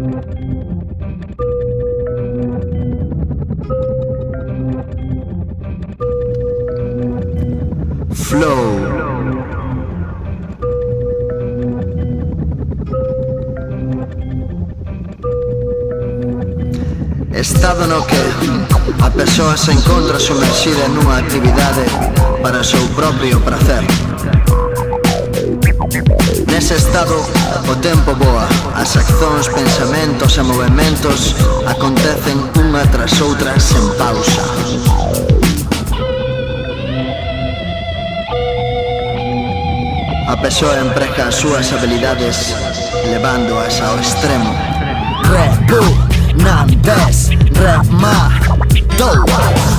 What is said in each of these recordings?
Flow. Estado no que a persoa se encontra sumerxida nunha actividade para o seu propio prazer. Nese estado o tempo voa, as accións, pensamentos e movementos acontecen unha tras outra sen pausa. A persoa emprega as súas habilidades levándoas ao extremo. Repugnantes, rematou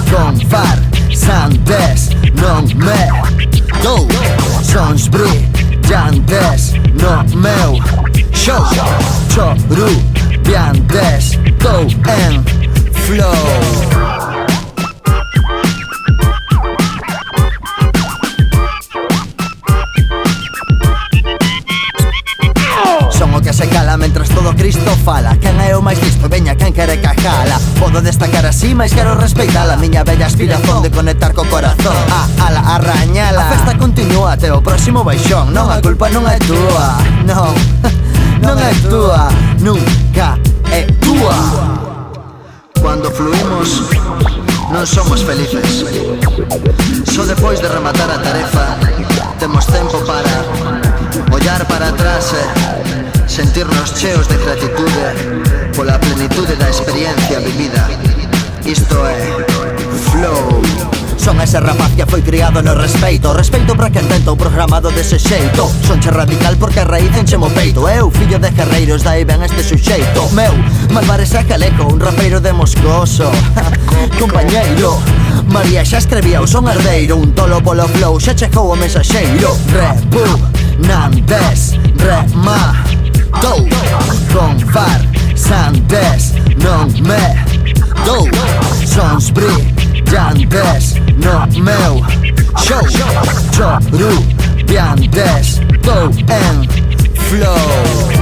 con farsantes, non me dou. Sons brillantes no meu show, chorubiantes, dou en flow. Son o que se cala mentras todo Cristo fala. Quen é o máis listo? Veña quen quere cajala. Podo destacar así, mais quero respeitala. Miña bella aspiración de conectar co corazón. A ala, arrañala. A festa continúa até o próximo baixón. Non, a culpa non é túa. Non, non é túa. Nunca é túa. Cuando fluimos non somos felices. Só depois de rematar a tarefa temos tempo para ollar para atrás e sentirnos cheos de gratitude pola plenitude da experiencia vivida. Isto é flow. Son ese rapaz que foi criado no respeito. Respeito para quen tentou programado dese xeito. Sonche radical porque a raíz enchemo peito. Eu, fillo de guerreiros, dai ben este suxeito. Meu, Malvares a Caleco, un rapeiro de Moscoso. Compañeiro, María xa escrevía o son herdeiro. Un tolo polo flow, xa chegou o mensaxeiro. Repugnantes, rematou con farsantes, non me dou. Sons brillantes no meu show, chorubiantes, dou en flow.